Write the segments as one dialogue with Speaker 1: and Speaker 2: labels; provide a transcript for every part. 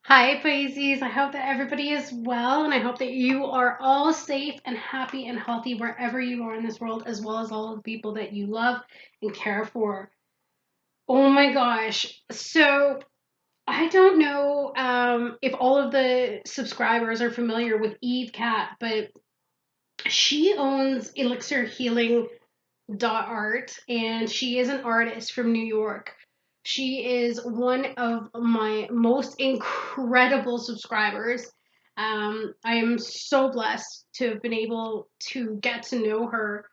Speaker 1: Hi, Pisces. I hope that everybody is well, and I hope that you are all safe and happy and healthy wherever you are in this world, as well as all of the people that you love and care for. Oh my gosh. So, I don't know if all of the subscribers are familiar with Eve Cat, but she owns Elixir Healing Art, and she is an artist from New York. She is one of my most incredible subscribers. I am so blessed to have been able to get to know her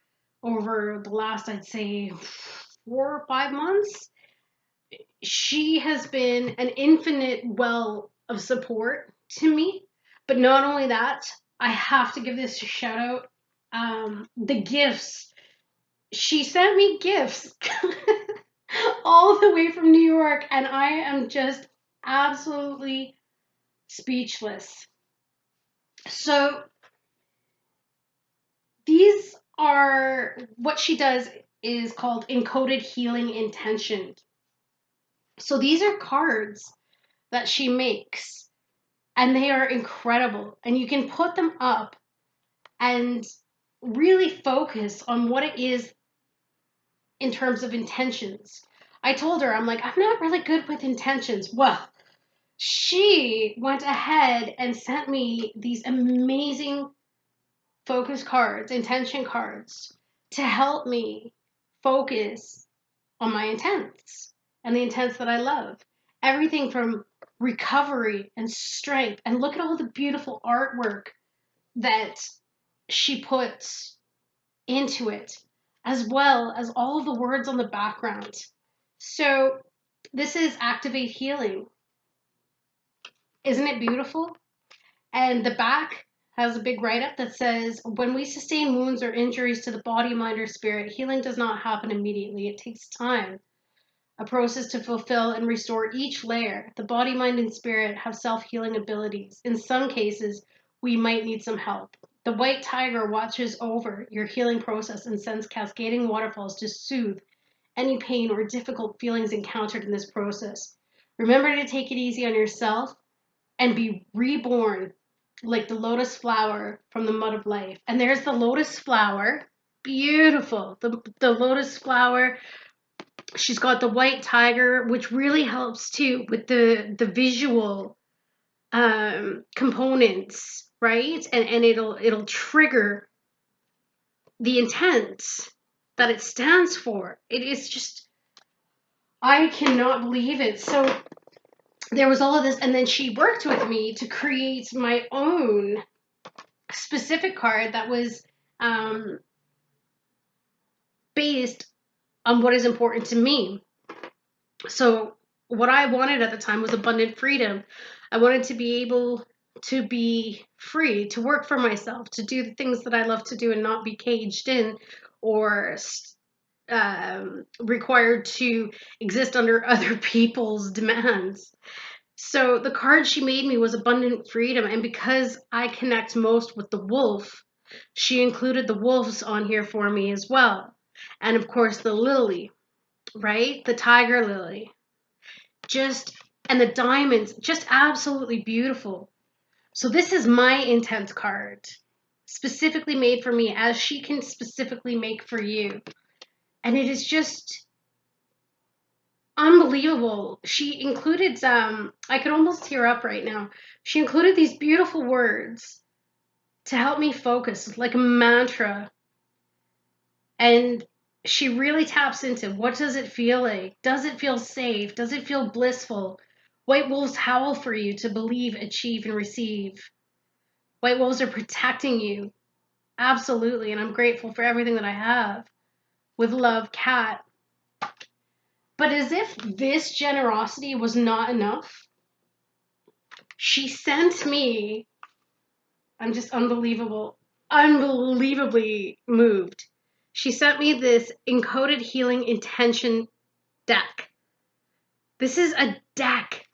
Speaker 1: over the last, I'd say, 4 or 5 months. She has been an infinite well of support to me. But not only that, I have to give this a shout out. The gifts she sent me gifts all the way from New York, and I am just absolutely speechless. So, these are what she does is called encoded healing intention. So, these are cards that she makes, and they are incredible. And you can put them up and really focus on what it is in terms of intentions. I told her, I'm like, I'm not really good with intentions. Well, she went ahead and sent me these amazing focus cards, intention cards, to help me focus on my intents and the intents that I love. Everything from recovery and strength. And look at all the beautiful artwork that she puts into it, as well as all of the words on the background. So, this is Activate Healing. Isn't it beautiful? And the back has a big write up that says, when we sustain wounds or injuries to the body, mind, or spirit, healing does not happen immediately. It takes time, a process to fulfill and restore each layer. The body, mind, and spirit have self healing abilities. In some cases, we might need some help. The white tiger watches over your healing process and sends cascading waterfalls to soothe any pain or difficult feelings encountered in this process. Remember to take it easy on yourself and be reborn like the lotus flower from the mud of life. And there's the lotus flower. Beautiful. The lotus flower. She's got the white tiger, which really helps too with the visual components, right? And it'll trigger the intent that it stands for. It is just, I cannot believe it. So there was all of this, and then she worked with me to create my own specific card that was um, based on what is important to me. So what I wanted at the time was abundant freedom. I wanted to be able to be free, to work for myself, to do the things that I love to do and not be caged in or required to exist under other people's demands. So the card she made me was abundant freedom. And because I connect most with the wolf, she included the wolves on here for me as well. And of course, the lily, right? The tiger lily. And the diamonds, just absolutely beautiful. So this is my intent card, specifically made for me, as she can specifically make for you. And it is just unbelievable. She included I could almost tear up right now. She included these beautiful words to help me focus, like a mantra. And she really taps into, what does it feel like? Does it feel safe? Does it feel blissful? White wolves howl for you to believe, achieve, and receive. White wolves are protecting you. Absolutely. And I'm grateful for everything that I have. With love, Kat. But as if this generosity was not enough, she sent me, I'm just unbelievably moved. She sent me this encoded healing intention deck. This is a deck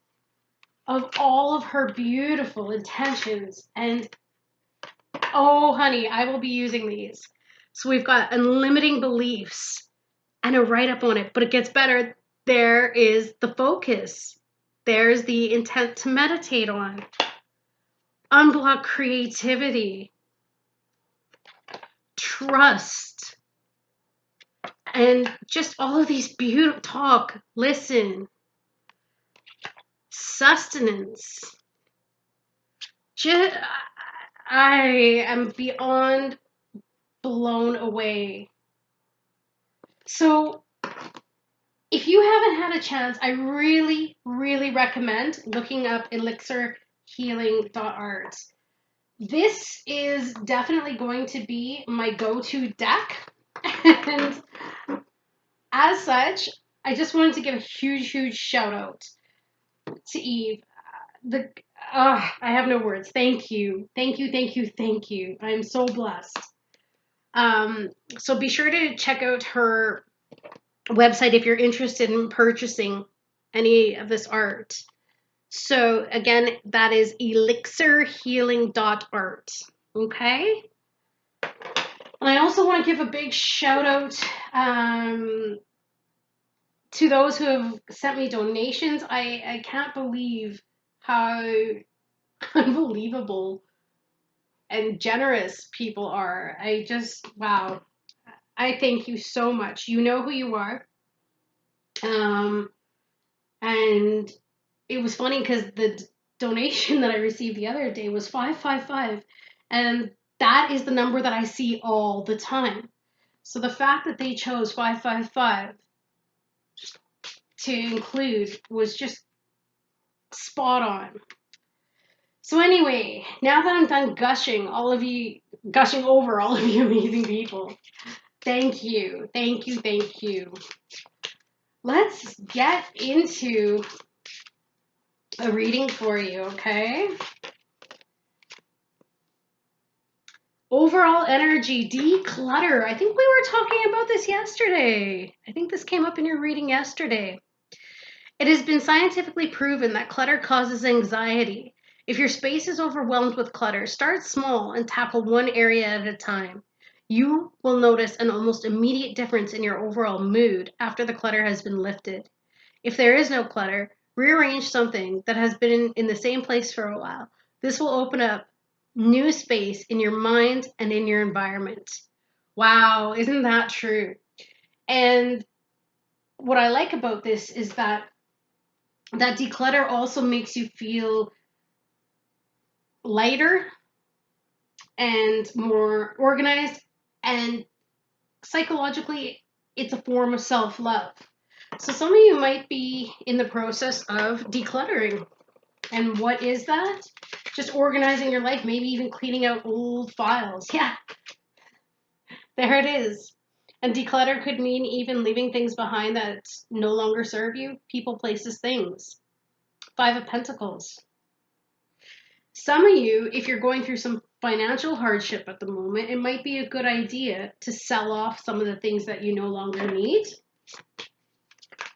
Speaker 1: of all of her beautiful intentions. And oh, honey, I will be using these. So we've got unlimiting beliefs and a write up on it, but it gets better. There is the focus. There's the intent to meditate on. Unblock creativity, trust, and just all of these beautiful talk, listen, sustenance. Just, I am beyond blown away. So if you haven't had a chance, I really, really recommend looking up elixirhealing.art. This is definitely going to be my go-to deck. And as such, I just wanted to give a huge, huge shout out to Eve. I have no words. Thank you. Thank you, thank you, thank you. I'm so blessed. So be sure to check out her website if you're interested in purchasing any of this art. So again, that is elixirhealing.art. Okay? And I also want to give a big shout out to those who have sent me donations. I can't believe how unbelievable and generous people are. Wow. I thank you so much. You know who you are. And it was funny because the donation that I received the other day was 555, and that is the number that I see all the time. So the fact that they chose 555 to include was just spot on. So anyway, now that I'm done gushing over all of you amazing people, thank you, thank you, thank you. Let's get into a reading for you, okay? Overall energy, declutter. I think we were talking about this yesterday. I think this came up in your reading yesterday. It has been scientifically proven that clutter causes anxiety. If your space is overwhelmed with clutter, start small and tackle one area at a time. You will notice an almost immediate difference in your overall mood after the clutter has been lifted. If there is no clutter, rearrange something that has been in the same place for a while. This will open up new space in your mind and in your environment. Wow, isn't that true? And what I like about this is that declutter also makes you feel lighter and more organized, and psychologically it's a form of self-love. So some of you might be in the process of decluttering. And what is that? Just organizing your life, maybe even cleaning out old files. Yeah, there it is. And declutter could mean even leaving things behind that no longer serve you. People, places, things. 5 of Pentacles. Some of you, if you're going through some financial hardship at the moment, it might be a good idea to sell off some of the things that you no longer need.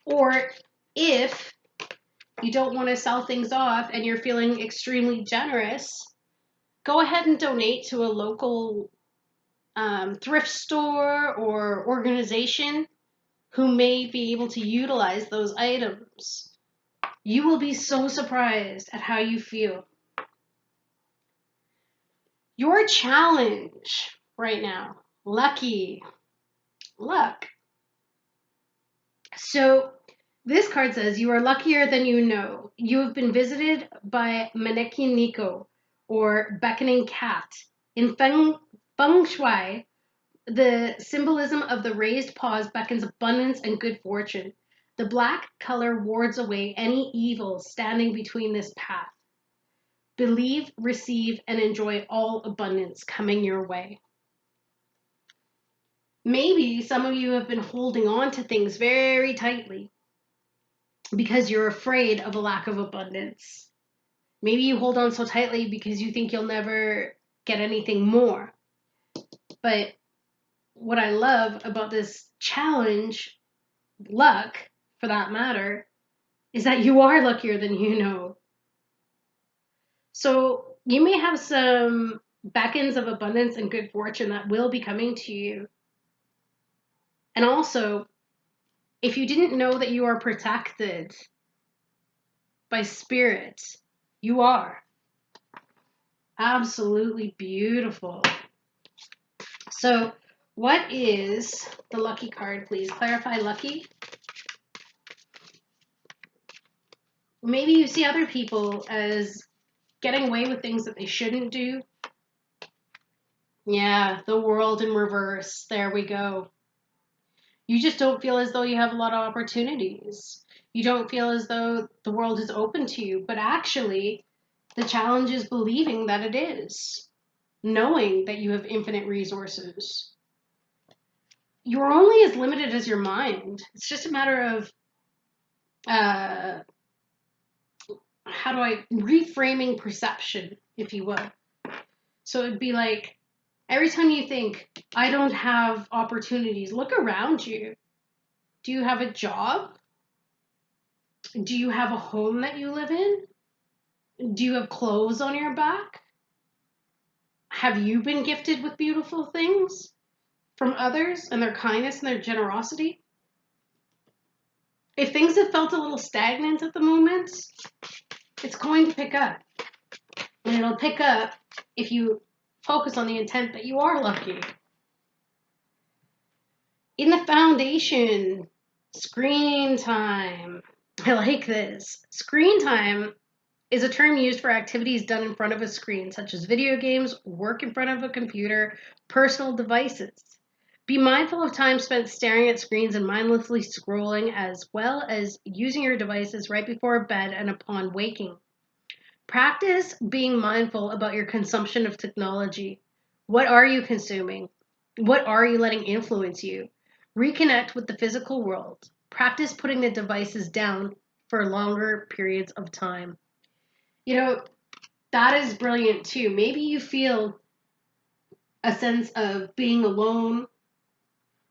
Speaker 1: Or if you don't want to sell things off and you're feeling extremely generous, go ahead and donate to a local thrift store or organization who may be able to utilize those items. You will be so surprised at how you feel. Your challenge right now, lucky, luck. So this card says, you are luckier than you know. You have been visited by Maneki Nico, or beckoning cat. In Feng Shui, the symbolism of the raised paws beckons abundance and good fortune. The black color wards away any evil standing between this path. Believe, receive, and enjoy all abundance coming your way. Maybe some of you have been holding on to things very tightly because you're afraid of a lack of abundance. Maybe you hold on so tightly because you think you'll never get anything more. But what I love about this challenge, luck for that matter, is that you are luckier than you know. So you may have some beckons of abundance and good fortune that will be coming to you. And also, if you didn't know that you are protected, by spirit. You are. Absolutely beautiful. So, what is the lucky card, please? Clarify lucky. Maybe you see other people as getting away with things that they shouldn't do. Yeah, the world in reverse. There we go. You just don't feel as though you have a lot of opportunities. You don't feel as though the world is open to you, but actually, the challenge is believing that it is, knowing that you have infinite resources. You're only as limited as your mind. It's just a matter of, uh, how do I, reframing perception, if you will. So it'd be like, every time you think, I don't have opportunities, look around you. Do you have a job? Do you have a home that you live in? Do you have clothes on your back? Have you been gifted with beautiful things from others and their kindness and their generosity? If things have felt a little stagnant at the moment, it's going to pick up. And it'll pick up if you focus on the intent that you are lucky. In the foundation, screen time. I like this. Screen time is a term used for activities done in front of a screen, such as video games, work in front of a computer, personal devices. Be mindful of time spent staring at screens and mindlessly scrolling, as well as using your devices right before bed and upon waking. Practice being mindful about your consumption of technology. What are you consuming? What are you letting influence you? Reconnect with the physical world. Practice putting the devices down for longer periods of time. You know, that is brilliant too. Maybe you feel a sense of being alone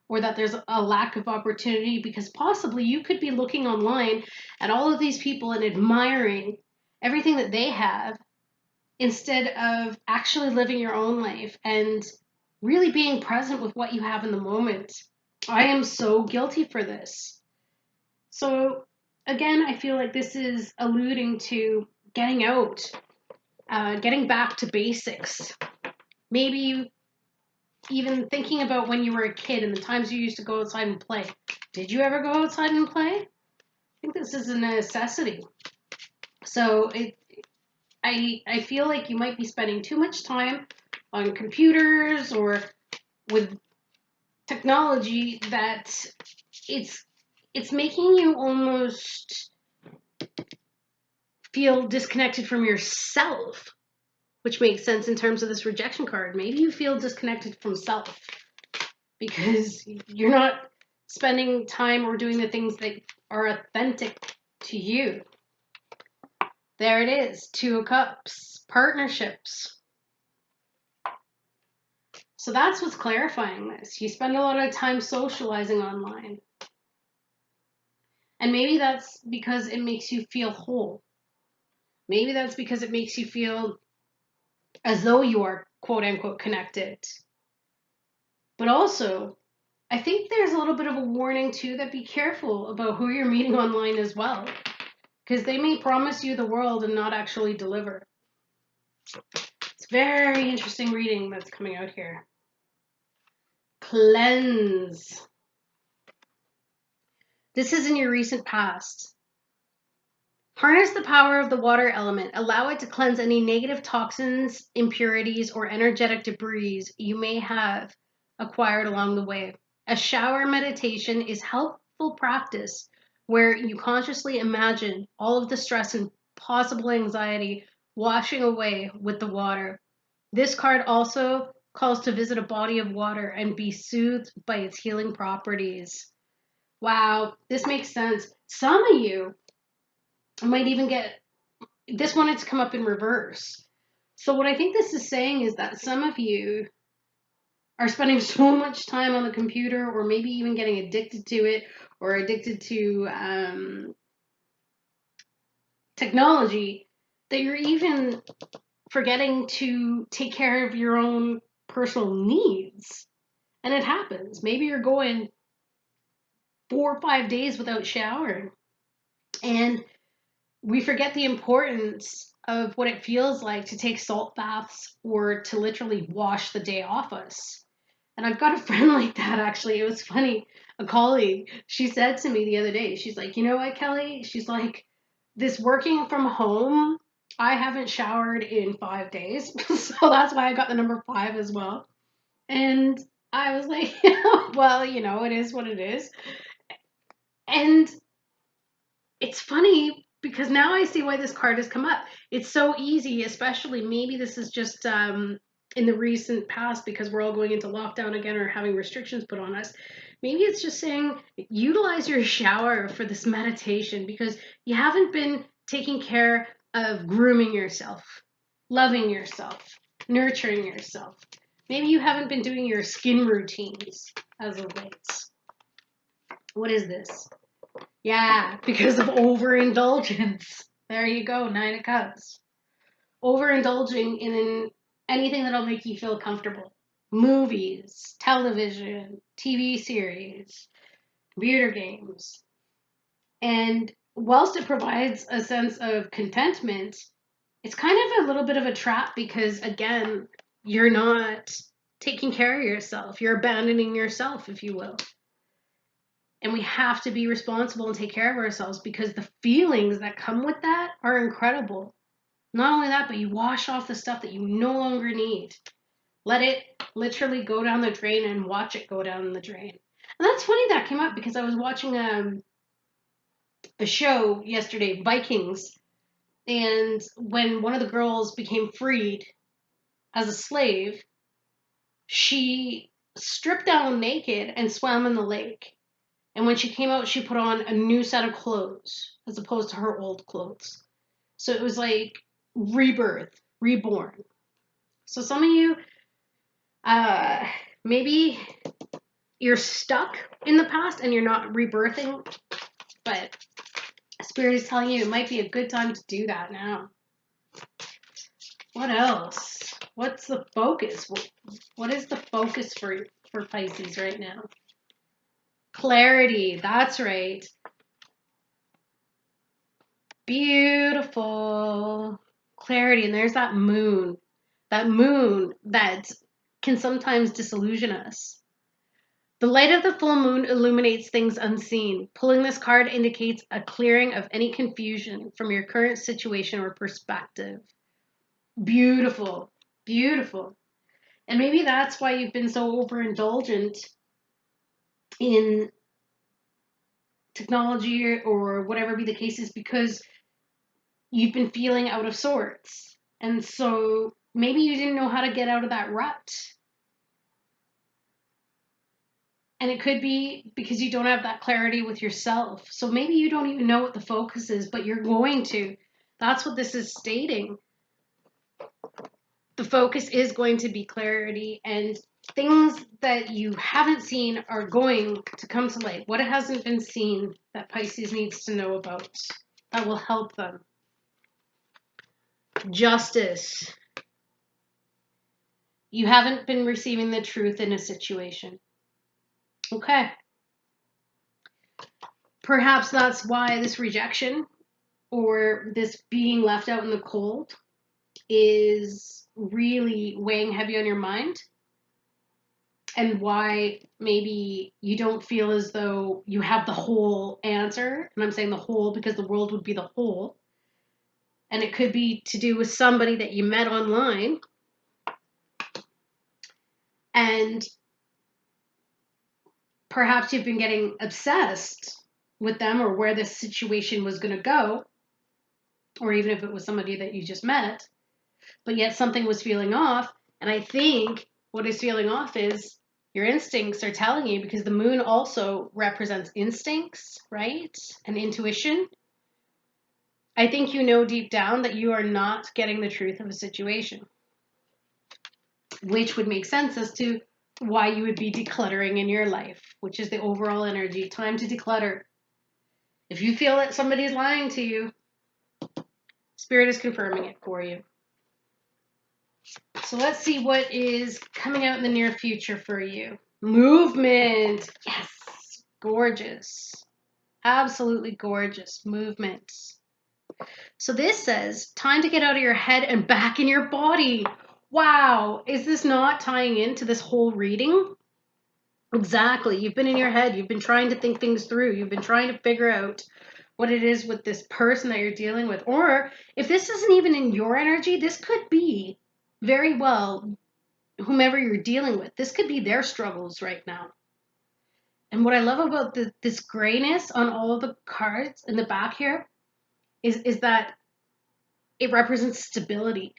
Speaker 1: or that there's a lack of opportunity because possibly you could be looking online at all of these people and admiring everything that they have instead of actually living your own life and really being present with what you have in the moment. I am so guilty for this. So, again, I feel like this is alluding to getting out, getting back to basics. Maybe even thinking about when you were a kid and the times you used to go outside and play. Did you ever go outside and play? I think this is a necessity. So I feel like you might be spending too much time on computers or with technology that it's making you almost feel disconnected from yourself, which makes sense in terms of this rejection card. Maybe you feel disconnected from self because you're not spending time or doing the things that are authentic to you. There it is, Two of Cups, partnerships. So that's what's clarifying this. You spend a lot of time socializing online. And maybe that's because it makes you feel whole. Maybe that's because it makes you feel as though you are quote unquote connected. But also, I think there's a little bit of a warning too that be careful about who you're meeting online as well. Because they may promise you the world and not actually deliver. It's very interesting reading that's coming out here. Cleanse. This is in your recent past. Harness the power of the water element. Allow it to cleanse any negative toxins, impurities, or energetic debris you may have acquired along the way. A shower meditation is helpful practice where you consciously imagine all of the stress and possible anxiety washing away with the water. This card also calls to visit a body of water and be soothed by its healing properties. Wow, this makes sense. Some of you might even get this wanted to come up in reverse. So what I think this is saying is that some of you are spending so much time on the computer or maybe even getting addicted to it or addicted to technology that you're even forgetting to take care of your own personal needs. And it happens. Maybe you're going 4 or 5 days without showering. And we forget the importance of what it feels like to take salt baths or to literally wash the day off us. And I've got a friend like that, actually. It was funny. A colleague, she said to me the other day, she's like, you know what, Kelly? She's like, this working from home, I haven't showered in 5 days. So that's why I got the number 5 as well. And I was like, well, it is what it is. And it's funny because now I see why this card has come up. It's so easy, especially maybe this is just in the recent past because we're all going into lockdown again or having restrictions put on us. Maybe it's just saying utilize your shower for this meditation because you haven't been taking care of grooming yourself, loving yourself, nurturing yourself. Maybe you haven't been doing your skin routines as of late. What is this? Yeah, because of overindulgence. There you go, 9 of Cups. Overindulging in anything that'll make you feel comfortable. Movies, television, TV series, computer games. And whilst it provides a sense of contentment, it's kind of a little bit of a trap because, again, you're not taking care of yourself. You're abandoning yourself, if you will. And we have to be responsible and take care of ourselves because the feelings that come with that are incredible. Not only that, but you wash off the stuff that you no longer need. Let it literally go down the drain and watch it go down the drain. And that's funny that came up because I was watching a show yesterday, Vikings, and when one of the girls became freed as a slave, she stripped down naked and swam in the lake. And when she came out, she put on a new set of clothes as opposed to her old clothes. So it was like rebirth, reborn. So some of you, maybe you're stuck in the past and you're not rebirthing, but Spirit is telling you it might be a good time to do that now. What else? What's the focus? What is the focus for Pisces right now? Clarity, that's right. Beautiful. Clarity, and there's that moon. That moon that can sometimes disillusion us. The light of the full moon illuminates things unseen. Pulling this card indicates a clearing of any confusion from your current situation or perspective. Beautiful. Beautiful. And maybe that's why you've been so overindulgent in technology or whatever be the case is because you've been feeling out of sorts. And so maybe you didn't know how to get out of that rut. And it could be because you don't have that clarity with yourself. So maybe you don't even know what the focus is, but you're going to. That's what this is stating. The focus is going to be clarity, and things that you haven't seen are going to come to light. What hasn't been seen that Pisces needs to know about that will help them. Justice. You haven't been receiving the truth in a situation. Okay. Perhaps that's why this rejection or this being left out in the cold is really weighing heavy on your mind, and why maybe you don't feel as though you have the whole answer. And I'm saying the whole because the world would be the whole. And it could be to do with somebody that you met online and perhaps you've been getting obsessed with them or where this situation was going to go, or even if it was somebody that you just met, but yet something was feeling off. And I think what is feeling off is your instincts are telling you, because the moon also represents instincts, right? And intuition. I think you know deep down that you are not getting the truth of a situation, which would make sense as to why you would be decluttering in your life, which is the overall energy. Time to declutter. If you feel that somebody's lying to you, Spirit is confirming it for you. So let's see what is coming out in the near future for you. Movement. Yes. Gorgeous. Absolutely gorgeous. Movement. So this says, time to get out of your head and back in your body. Wow, is this not tying into this whole reading? Exactly. You've been in your head. You've been trying to think things through. You've been trying to figure out what it is with this person that you're dealing with. Or if this isn't even in your energy, this could be very well whomever you're dealing with. This could be their struggles right now. And what I love about this grayness on all of the cards in the back here is that it represents stability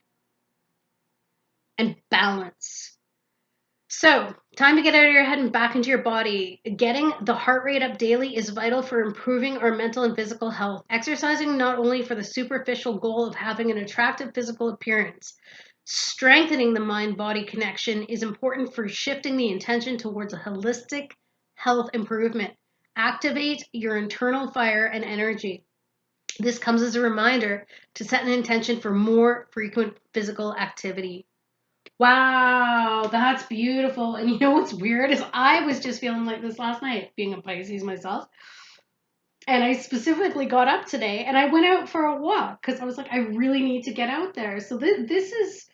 Speaker 1: and balance. So, time to get out of your head and back into your body. Getting the heart rate up daily is vital for improving our mental and physical health. Exercising not only for the superficial goal of having an attractive physical appearance, strengthening the mind-body connection is important for shifting the intention towards a holistic health improvement. Activate your internal fire and energy. This comes as a reminder to set an intention for more frequent physical activity. Wow, that's beautiful. And you know what's weird is I was just feeling like this last night, being a Pisces myself. And I specifically got up today and I went out for a walk because I was like, I really need to get out there. So this is,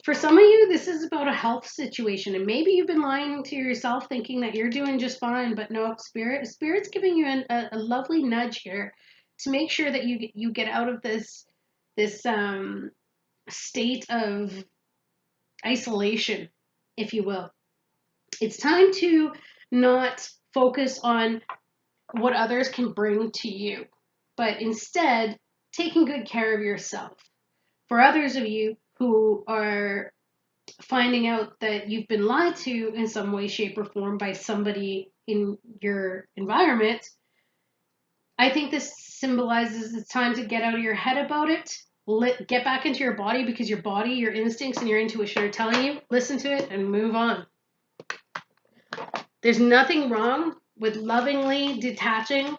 Speaker 1: for some of you, this is about a health situation. And maybe you've been lying to yourself thinking that you're doing just fine, but no, Spirit's giving you a lovely nudge here to make sure that you get out of this state of isolation, if you will. It's time to not focus on what others can bring to you, but instead taking good care of yourself. For others of you who are finding out that you've been lied to in some way, shape, or form by somebody in your environment, I think this symbolizes it's time to get out of your head about it. Get back into your body, because your body, your instincts, and your intuition are telling you, listen to it and move on. There's nothing wrong with lovingly detaching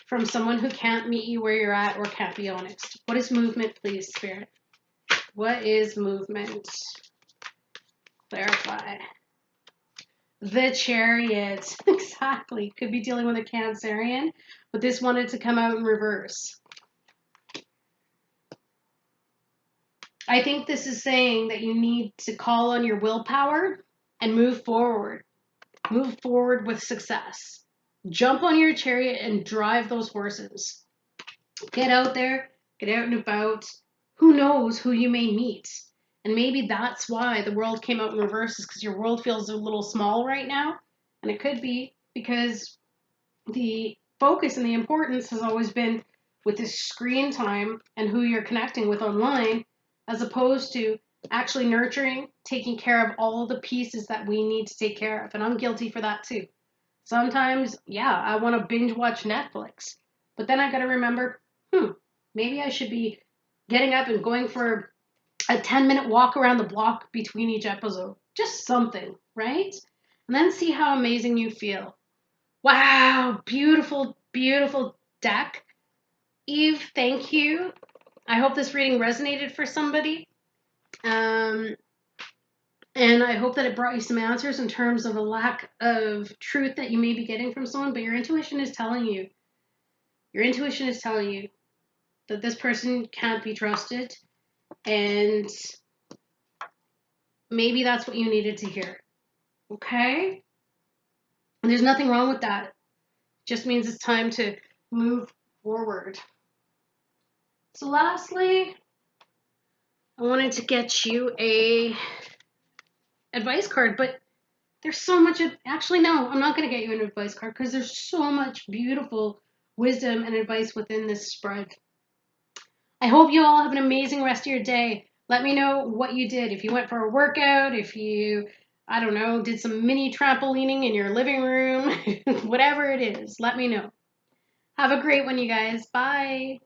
Speaker 1: from someone who can't meet you where you're at or can't be honest. What is movement, please, Spirit? What is movement? Clarify. The Chariot. Exactly. Could be dealing with a Cancerian, but this wanted to come out in reverse. I think this is saying that you need to call on your willpower and move forward. Move forward with success. Jump on your chariot and drive those horses. Get out there, get out and about. Who knows who you may meet? And maybe that's why the world came out in reverse, is because your world feels a little small right now. And it could be because the focus and the importance has always been with this screen time and who you're connecting with online, as opposed to actually nurturing, taking care of all the pieces that we need to take care of. And I'm guilty for that too. Sometimes, yeah, I want to binge watch Netflix, but then I got to remember, maybe I should be getting up and going for a 10-minute walk around the block between each episode. Just something, right? And then see how amazing you feel. Wow, beautiful, beautiful deck. Eve, thank you. I hope this reading resonated for somebody. And I hope that it brought you some answers in terms of a lack of truth that you may be getting from someone, but your intuition is telling you. Your intuition is telling you that this person can't be trusted, and maybe that's what you needed to hear. Okay? And there's nothing wrong with that. It just means it's time to move forward. So lastly, I wanted to get you a advice card, but there's so much actually, no, I'm not going to get you an advice card because there's so much beautiful wisdom and advice within this spread. I hope you all have an amazing rest of your day. Let me know what you did. If you went for a workout, if you, I don't know, did some mini trampolining in your living room, whatever it is, let me know. Have a great one, you guys. Bye.